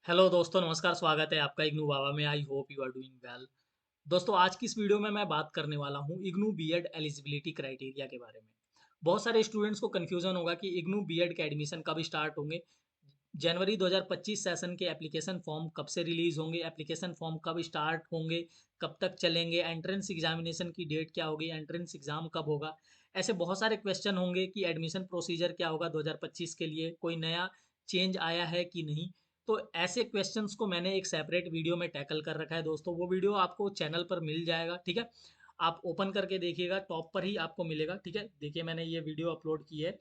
Hello दोस्तों, नमस्कार। स्वागत है आपका इग्नू बाबा में। I hope you are doing well. दोस्तों, आज की इस वीडियो में मैं बात करने वाला हूँ इग्नू बीएड एलिजिबिलिटी क्राइटेरिया के बारे में। बहुत सारे स्टूडेंट्स को कन्फ्यूजन होगा कि इग्नू बीएड के एडमिशन कब स्टार्ट होंगे, जनवरी 2025 सेशन के एप्लीकेशन फॉर्म कब से रिलीज होंगे, एप्लीकेशन फॉर्म कब स्टार्ट होंगे, कब तक चलेंगे, एंट्रेंस एग्जामिनेशन की डेट क्या होगी, एंट्रेंस एग्जाम कब होगा। ऐसे बहुत सारे क्वेश्चन होंगे कि एडमिशन प्रोसीजर क्या होगा 2025 के लिए, कोई नया चेंज आया है कि नहीं। तो ऐसे क्वेश्चंस को मैंने एक सेपरेट वीडियो में टैकल कर रखा है दोस्तों। वो वीडियो आपको चैनल पर मिल जाएगा, ठीक है। आप ओपन करके देखिएगा, टॉप पर ही आपको मिलेगा, ठीक है। देखिए, मैंने ये वीडियो अपलोड की है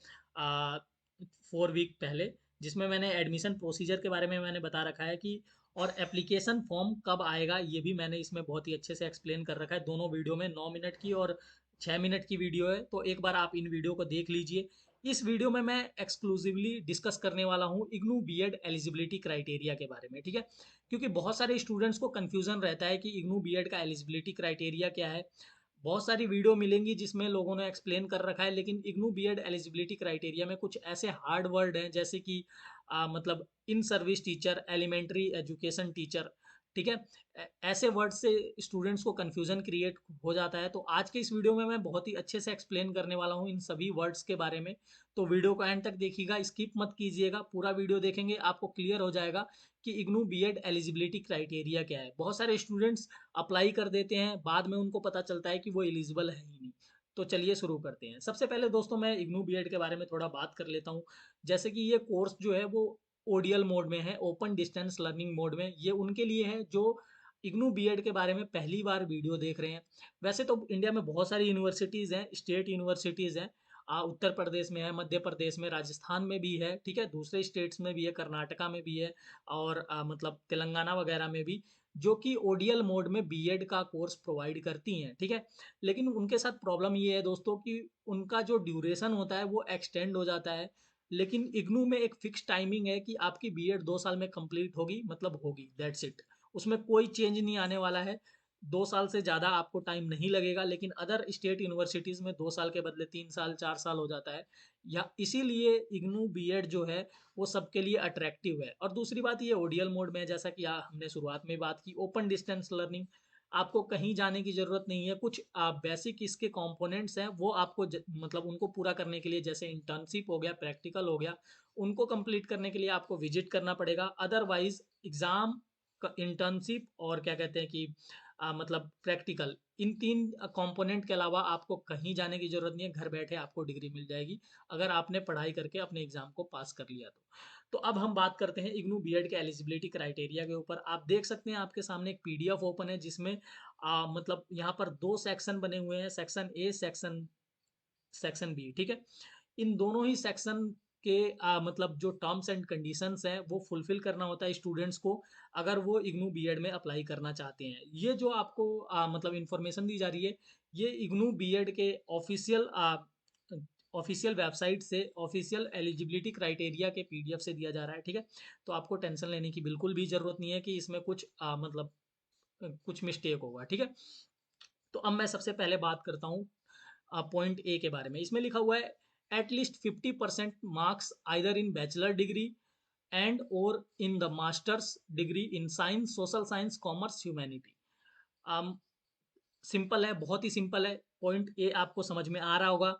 4 वीक पहले, जिसमें मैंने एडमिशन प्रोसीजर के बारे में मैंने बता रखा है कि और एप्लीकेशन फॉर्म कब आएगा ये भी मैंने इसमें बहुत ही अच्छे से एक्सप्लेन कर रखा है। दोनों वीडियो में 9 मिनट की और 6 मिनट की वीडियो है, तो एक बार आप इन वीडियो को देख लीजिए। इस वीडियो में मैं एक्सक्लूसिवली डिस्कस करने वाला हूँ इग्नू बीएड एलिजिबिलिटी क्राइटेरिया के बारे में, ठीक है। क्योंकि बहुत सारे स्टूडेंट्स को कंफ्यूजन रहता है कि इग्नू बीएड का एलिजिबिलिटी क्राइटेरिया क्या है। बहुत सारी वीडियो मिलेंगी जिसमें लोगों ने एक्सप्लेन कर रखा है, लेकिन इग्नू बीएड एलिजिबिलिटी क्राइटेरिया में कुछ ऐसे हार्ड वर्ड हैं, जैसे कि मतलब in service teacher, elementary education teacher, ठीक है। ऐसे वर्ड से स्टूडेंट्स को कंफ्यूजन क्रिएट हो जाता है। तो आज के इस वीडियो में मैं बहुत ही अच्छे से एक्सप्लेन करने वाला हूँ इन सभी वर्ड्स के बारे में। तो वीडियो को एंड तक देखिएगा, स्किप मत कीजिएगा। पूरा वीडियो देखेंगे आपको क्लियर हो जाएगा कि इग्नू बीएड एलिजिबिलिटी क्राइटेरिया क्या है। बहुत सारे स्टूडेंट्स अप्लाई कर देते हैं, बाद में उनको पता चलता है कि वो एलिजिबल है ही नहीं। तो चलिए शुरू करते हैं। सबसे पहले दोस्तों, मैं इग्नू बीएड के बारे में थोड़ा बात कर लेता हूँ। जैसे कि ये कोर्स जो है वो ओडीएल मोड में है, ओपन डिस्टेंस लर्निंग मोड में। ये उनके लिए है जो इग्नू बीएड के बारे में पहली बार वीडियो देख रहे हैं। वैसे तो इंडिया में बहुत सारी यूनिवर्सिटीज़ हैं, स्टेट यूनिवर्सिटीज़ हैं। उत्तर प्रदेश में है, मध्य प्रदेश में, राजस्थान में भी है, ठीक है। दूसरे स्टेट्स में भी है, कर्नाटका में भी है, और मतलब तेलंगाना वगैरह में भी, जो कि ओडीएल मोड में बीएड का कोर्स प्रोवाइड करती हैं, ठीक है। लेकिन उनके साथ प्रॉब्लम ये है दोस्तों कि उनका जो ड्यूरेशन होता है वो एक्सटेंड हो जाता है। लेकिन इग्नू में एक फिक्स टाइमिंग है कि आपकी बीएड 2 साल में कंप्लीट होगी, मतलब होगी, दैट्स इट। उसमें कोई चेंज नहीं आने वाला है। 2 साल से ज़्यादा आपको टाइम नहीं लगेगा। लेकिन अदर स्टेट यूनिवर्सिटीज़ में 2 साल के बदले 3 साल, 4 साल हो जाता है। या इसीलिए इग्नू बीएड जो है वो सबके लिए अट्रैक्टिव है। और दूसरी बात, ये ओडीएल मोड में है, जैसा कि हमने शुरुआत में बात की, ओपन डिस्टेंस लर्निंग। आपको कहीं जाने की ज़रूरत नहीं है। कुछ बेसिक इसके कंपोनेंट्स हैं, वो आपको मतलब उनको पूरा करने के लिए, जैसे इंटर्नशिप हो गया, प्रैक्टिकल हो गया, उनको कंप्लीट करने के लिए आपको विजिट करना पड़ेगा। अदरवाइज एग्ज़ाम, इंटर्नशिप और क्या कहते हैं कि मतलब प्रैक्टिकल, इन तीन कंपोनेंट के अलावा आपको कहीं जाने की ज़रूरत नहीं है। घर बैठे आपको डिग्री मिल जाएगी, अगर आपने पढ़ाई करके अपने एग्ज़ाम को पास कर लिया तो। तो अब हम बात करते हैं इग्नू बीएड के एलिजिबिलिटी क्राइटेरिया के ऊपर। आप देख सकते हैं, आपके सामने एक पीडीएफ ओपन है, जिसमें मतलब यहाँ पर 2 सेक्शन बने हुए हैं, section A, section section B, ठीक है। इन दोनों ही सेक्शन के मतलब जो टर्म्स एंड कंडीशंस हैं वो फुलफिल करना होता है स्टूडेंट्स को, अगर वो इग्नू बीएड में अप्लाई करना चाहते हैं। ये जो आपको मतलब इंफॉर्मेशन दी जा रही है, ये इग्नू बीएड के ऑफिशियल वेबसाइट से, ऑफिशियल एलिजिबिलिटी क्राइटेरिया के पीडीएफ से दिया जा रहा है, ठीक है। तो आपको टेंशन लेने की बिल्कुल भी ज़रूरत नहीं है कि इसमें कुछ मतलब कुछ मिस्टेक होगा, ठीक है। तो अब मैं सबसे पहले बात करता हूँ पॉइंट ए के बारे में। इसमें लिखा हुआ है at least 50% marks either in bachelor degree and और in the masters degree in science, social science, commerce, humanity. Simple है, बहुत ही सिंपल है। पॉइंट ए आपको समझ में आ रहा होगा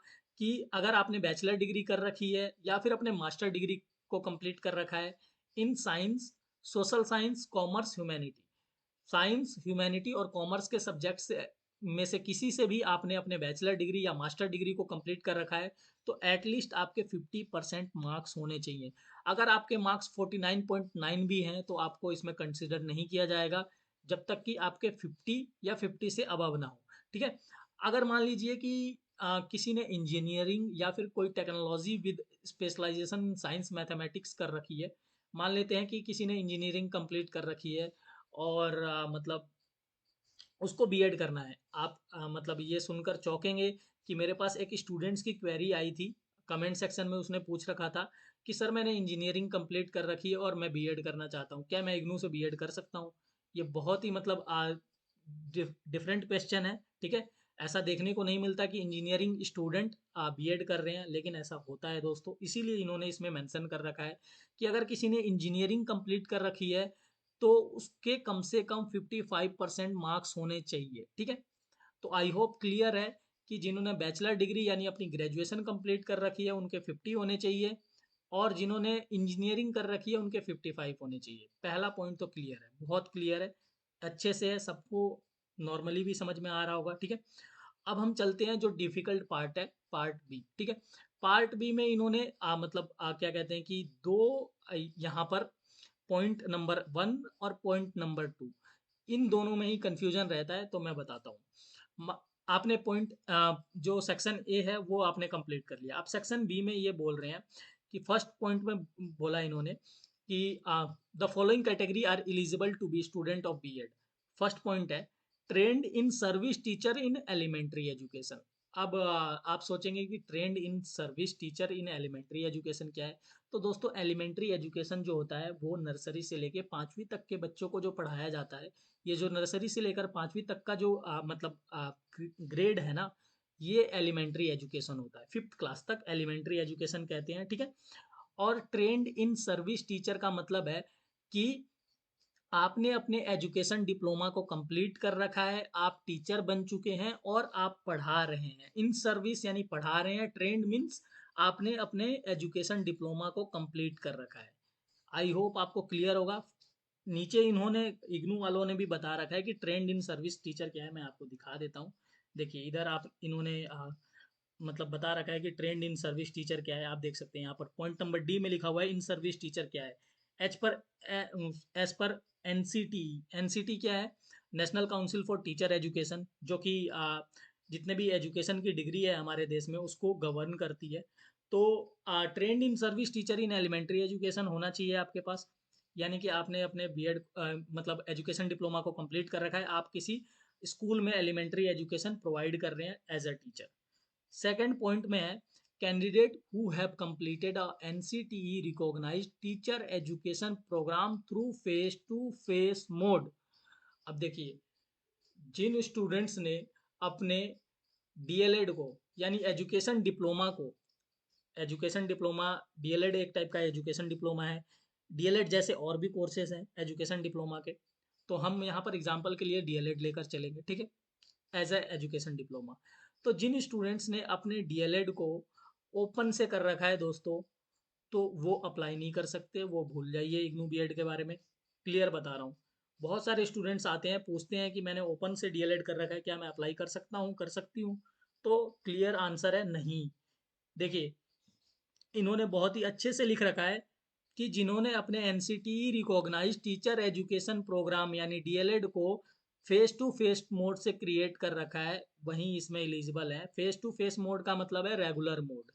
कि अगर आपने बैचलर डिग्री कर रखी है या फिर अपने मास्टर डिग्री को कंप्लीट कर रखा है इन science, social science, commerce, humanity, science, humanity और कॉमर्स के सब्जेक्ट से में से किसी से भी आपने अपने बैचलर डिग्री या मास्टर डिग्री को कंप्लीट कर रखा है, तो एटलीस्ट आपके 50% मार्क्स होने चाहिए। अगर आपके मार्क्स 49.9 भी हैं तो आपको इसमें कंसिडर नहीं किया जाएगा, जब तक कि आपके 50 या 50 से अबव ना हो, ठीक है। अगर मान लीजिए कि किसी ने इंजीनियरिंग या फिर कोई technology with specialization science mathematics कर रखी है, मान लेते हैं कि किसी ने इंजीनियरिंग कंप्लीट कर रखी है और मतलब उसको बीएड करना है। आप मतलब ये सुनकर चौंकेंगे कि मेरे पास एक स्टूडेंट्स की क्वेरी आई थी, कमेंट सेक्शन में उसने पूछ रखा था कि सर, मैंने इंजीनियरिंग कंप्लीट कर रखी है और मैं बीएड करना चाहता हूँ, क्या मैं इग्नू से बीएड कर सकता हूँ? ये बहुत ही मतलब डिफरेंट क्वेश्चन है, ठीक है। ऐसा देखने को नहीं मिलता कि इंजीनियरिंग स्टूडेंट बीएड कर रहे हैं, लेकिन ऐसा होता है दोस्तों। इसीलिए इन्होंने इसमें मेंशन कर रखा है कि अगर किसी ने इंजीनियरिंग कंप्लीट कर रखी है तो उसके कम से कम 55% मार्क्स होने चाहिए, ठीक है। तो आई होप क्लियर है कि जिन्होंने बैचलर डिग्री यानी अपनी ग्रेजुएशन कंप्लीट कर रखी है उनके 50 होने चाहिए, और जिन्होंने इंजीनियरिंग कर रखी है उनके 55 होने चाहिए। पहला पॉइंट तो क्लियर है, बहुत क्लियर है, अच्छे से है, सबको नॉर्मली भी समझ में आ रहा होगा, ठीक है। अब हम चलते हैं जो डिफिकल्ट पार्ट है, पार्ट बी, ठीक है। पार्ट बी में इन्होंने मतलब क्या कहते हैं कि दो यहाँ पर पॉइंट नंबर 1 और पॉइंट नंबर 2, इन दोनों में ही कंफ्यूजन रहता है, तो मैं बताता हूँ। आपने पॉइंट जो सेक्शन ए है वो आपने कंप्लीट कर लिया। अब सेक्शन बी में ये बोल रहे हैं कि फर्स्ट पॉइंट में बोला इन्होंने कि the following category are eligible to be student of BEd. First point है trained in service teacher in elementary education. अब आप सोचेंगे कि trained in service teacher in elementary education क्या है। तो दोस्तों एलिमेंट्री एजुकेशन जो होता है वो नर्सरी से लेके 5वीं तक के बच्चों को जो पढ़ाया जाता है, ये जो नर्सरी से लेकर 5वीं तक का जो मतलब ग्रेड है ना, ये एलिमेंट्री एजुकेशन होता है। 5th क्लास तक एलिमेंट्री एजुकेशन कहते हैं, ठीक है। और ट्रेंड इन सर्विस टीचर का मतलब है कि आपने अपने एजुकेशन डिप्लोमा को कंप्लीट कर रखा है, आप टीचर बन चुके हैं और आप पढ़ा रहे हैं। इन सर्विस यानी पढ़ा रहे हैं, ट्रेंड मीन्स आपने अपने एजुकेशन डिप्लोमा को कंप्लीट कर रखा है। आई होप आपको क्लियर होगा। नीचे इन्होंने इग्नू वालों ने भी बता रखा है कि ट्रेंड इन सर्विस टीचर क्या है, मैं आपको दिखा देता हूँ। देखिए इधर आप इन्होंने मतलब बता रखा है कि ट्रेंड इन सर्विस टीचर क्या है, आप देख सकते हैं यहाँ पर पॉइंट नंबर डी में लिखा हुआ है इन सर्विस टीचर क्या है। एच पर एज पर एनसीटी, एनसीटी क्या है, national council for teacher education, जो कि जितने भी एजुकेशन की डिग्री है हमारे देश में उसको गवर्न करती है। तो trained in service teacher in elementary education होना चाहिए आपके पास, यानी कि आपने अपने बीएड मतलब एजुकेशन डिप्लोमा को कंप्लीट कर रखा है, आप किसी स्कूल में एलिमेंट्री एजुकेशन प्रोवाइड कर रहे हैं as a teacher. Second point में है candidate who have completed a NCTE recognized teacher education programme through face to face mode. अब देखिए जिन स्टूडेंट्स ने अपने डीएलएड को यानी एजुकेशन डिप्लोमा को, एजुकेशन डिप्लोमा, डीएलएड एक टाइप का एजुकेशन डिप्लोमा है, डीएलएड जैसे और भी कोर्सेज हैं एजुकेशन डिप्लोमा के, तो हम यहाँ पर एग्जांपल के लिए डीएलएड लेकर चलेंगे, ठीक है, एज ए एजुकेशन डिप्लोमा। तो जिन स्टूडेंट्स ने अपने डीएलएड को ओपन से कर रखा है दोस्तों, तो वो अप्लाई नहीं कर सकते, वो भूल जाइए इग्नू बीएड के बारे में, क्लियर बता रहा हूँ। बहुत सारे स्टूडेंट्स आते हैं पूछते हैं कि मैंने ओपन से डीएलएड कर रखा है, क्या मैं अप्लाई कर सकता हूँ, कर सकती हूँ। तो क्लियर आंसर है नहीं। देखिए इन्होंने बहुत ही अच्छे से लिख रखा है कि जिन्होंने अपने NCTE recognized teacher education programme यानी डीएलएड को फेस टू फेस मोड से क्रिएट कर रखा है वहीं इसमें एलिजिबल है। फेस टू फेस मोड का मतलब है रेगुलर मोड,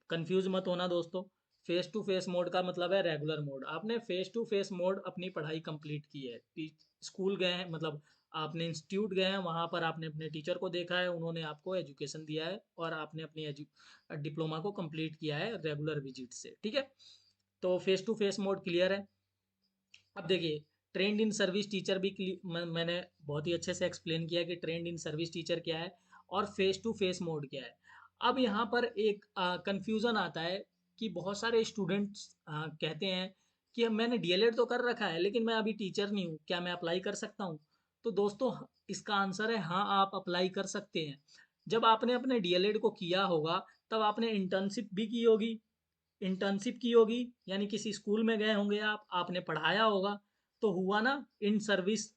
कंफ्यूज मत होना दोस्तों। फेस टू फेस मोड का मतलब है रेगुलर मोड। आपने फेस टू फेस मोड अपनी पढ़ाई कंप्लीट की है, स्कूल गए हैं, मतलब आपने इंस्टीट्यूट गए हैं, वहाँ पर आपने अपने टीचर को देखा है, उन्होंने आपको एजुकेशन दिया है और आपने अपनी डिप्लोमा को कंप्लीट किया है रेगुलर विजिट से, ठीक है। तो face to face mode clear है। अब देखिए ट्रेंड इन सर्विस टीचर भी मैंने बहुत ही अच्छे से एक्सप्लेन किया कि ट्रेंड इन सर्विस टीचर क्या है और फेस टू फेस मोड क्या है। अब यहाँ पर एक कंफ्यूजन आता है कि बहुत सारे स्टूडेंट्स कहते हैं कि मैंने डीएलएड तो कर रखा है लेकिन मैं अभी टीचर नहीं हूँ, क्या मैं अप्लाई कर सकता हूँ। तो दोस्तों इसका आंसर है हाँ, आप अप्लाई कर सकते हैं। जब आपने अपने डीएलएड को किया होगा तब आपने इंटर्नशिप भी की होगी, इंटर्नशिप की होगी यानी किसी स्कूल में गए होंगे आप, आपने पढ़ाया होगा, तो हुआ ना इन सर्विस।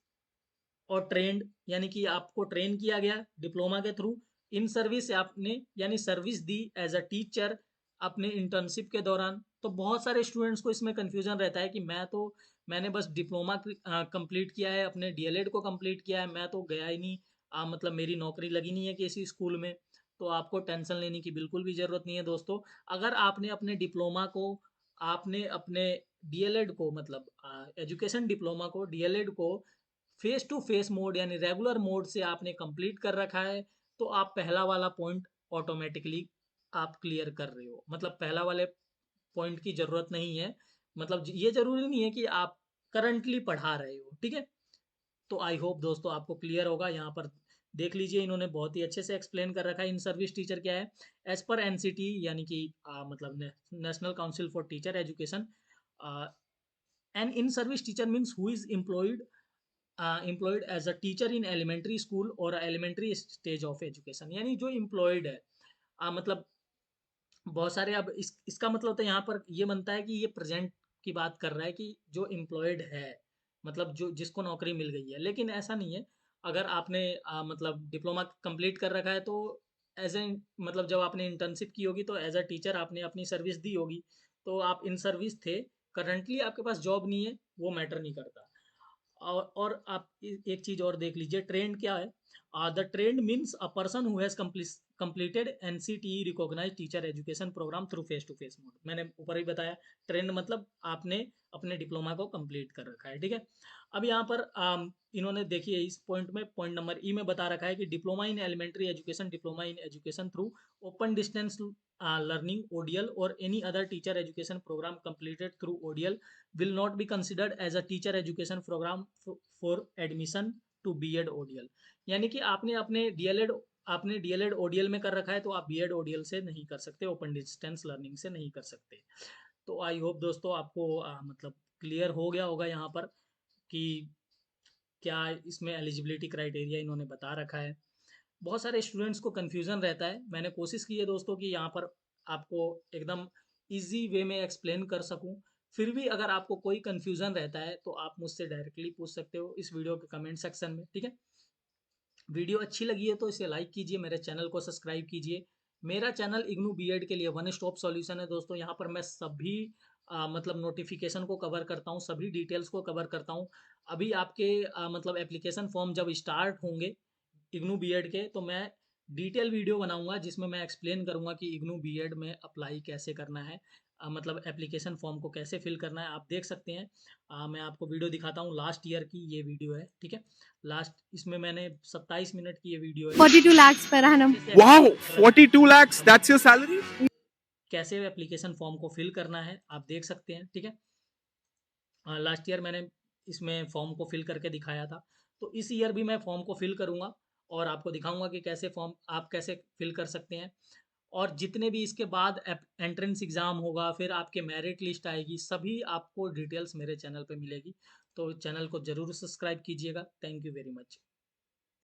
और ट्रेंड यानी कि आपको ट्रेन किया गया डिप्लोमा के थ्रू, इन सर्विस आपने यानी सर्विस दी एज अ टीचर अपने इंटर्नशिप के दौरान। तो बहुत सारे स्टूडेंट्स को इसमें कंफ्यूजन रहता है कि मैंने बस डिप्लोमा कंप्लीट किया है, अपने डीएलएड को कंप्लीट किया है, मैं तो गया ही नहीं, मतलब मेरी नौकरी लगी नहीं है किसी स्कूल में। तो आपको टेंशन लेने की बिल्कुल भी ज़रूरत नहीं है दोस्तों। अगर आपने अपने डिप्लोमा को, आपने अपने डीएलएड को, मतलब एजुकेशन डिप्लोमा को, डीएलएड को फेस टू फेस मोड यानी रेगुलर मोड से आपने कंप्लीट कर रखा है, तो आप पहला वाला पॉइंट ऑटोमेटिकली आप क्लियर कर रहे हो, मतलब पहला वाले पॉइंट की ज़रूरत नहीं है। मतलब ये ज़रूरी नहीं है कि आप करंटली पढ़ा रहे हो, ठीक है। तो आई होप दोस्तों आपको क्लियर होगा। यहाँ पर देख लीजिए इन्होंने बहुत ही अच्छे से एक्सप्लेन कर रखा है इन सर्विस टीचर क्या है। एज पर एनसीटी यानी कि मतलब national council for teacher education, an in service teacher means who is employed as a teacher in elementary school और एलिमेंट्री स्टेज ऑफ एजुकेशन, यानी जो एम्प्लॉयड है, मतलब बहुत सारे, अब इसका मतलब तो यहाँ पर ये बनता है कि ये प्रेजेंट की बात कर रहा है कि जो एम्प्लॉयड है, मतलब जो जिसको नौकरी मिल गई है। लेकिन ऐसा नहीं है, अगर आपने मतलब डिप्लोमा कंप्लीट कर रखा है तो एज ए, मतलब जब आपने इंटर्नशिप की होगी तो एज अ टीचर आपने अपनी सर्विस दी होगी, तो आप इन सर्विस थे, करंटली आपके पास जॉब नहीं है, वो मैटर नहीं करता। और आप एक चीज और देख लीजिए, ट्रेंड क्या है। The trained means a person who has completed NCTE recognize teacher education programme through face to face mode. मैंने ऊपर ही बताया, ट्रेंड मतलब आपने अपने डिप्लोमा को कंप्लीट कर रखा है, ठीक है। अब यहाँ पर इन्होंने देखिए इस पॉइंट में, पॉइंट नंबर ई में बता रखा है कि diploma in elementary education, diploma in education through open distance learning ODL और any other teacher education programme completed through ODL will not be considered as a teacher education program for admission to B.Ed ODL। यानी कि आपने DLED ODL में कर रखा है तो आप B.Ed ODL से नहीं कर सकते, ओपन डिस्टेंस लर्निंग से नहीं कर सकते। तो आई होप दोस्तों आपको मतलब क्लियर हो गया होगा यहाँ पर कि क्या इसमें एलिजिबिलिटी क्राइटेरिया इन्होंने बता रखा है। बहुत सारे स्टूडेंट्स को कन्फ्यूज़न रहता है, मैंने कोशिश की है दोस्तों कि यहाँ पर आपको एकदम ईजी वे में एक्सप्लेन कर सकूँ। फिर भी अगर आपको कोई कन्फ्यूज़न रहता है तो आप मुझसे डायरेक्टली पूछ सकते हो इस वीडियो के कमेंट सेक्शन में, ठीक है। वीडियो अच्छी लगी है तो इसे लाइक कीजिए, मेरे चैनल को सब्सक्राइब कीजिए। मेरा चैनल इग्नू B.Ed के लिए वन स्टॉप सॉल्यूशन है दोस्तों। यहाँ पर मैं सभी मतलब नोटिफिकेशन को कवर करता हूँ, सभी डिटेल्स को कवर करता हूँ। अभी आपके मतलब एप्लीकेशन फॉर्म जब स्टार्ट होंगे इग्नू B.Ed के, तो मैं डिटेल वीडियो बनाऊंगा जिसमें मैं एक्सप्लेन करूंगा कि इग्नू B.Ed में अप्लाई कैसे करना है, मतलब एप्लीकेशन फॉर्म को कैसे फिल करना है। आप देख सकते हैं, मैं आपको वीडियो दिखाता हूँ, लास्ट ईयर की ये वीडियो है, ठीक है। लास्ट इसमें मैंने 27 मिनट की ये वीडियो है। 42 lakhs per annum. Wow, 42 lakhs, that's your salary? कैसे एप्लीकेशन फॉर्म को फिल करना है आप देख सकते हैं, ठीक है। लास्ट ईयर मैंने इसमें फॉर्म को फिल करके दिखाया था, तो इस ईयर भी मैं फॉर्म को फिल करूँगा और आपको दिखाऊंगा कि कैसे फॉर्म आप कैसे फिल कर सकते हैं। और जितने भी इसके बाद एंट्रेंस एग्ज़ाम होगा, फिर आपके मेरिट लिस्ट आएगी, सभी आपको डिटेल्स मेरे चैनल पे मिलेगी। तो चैनल को ज़रूर सब्सक्राइब कीजिएगा। Thank you very much.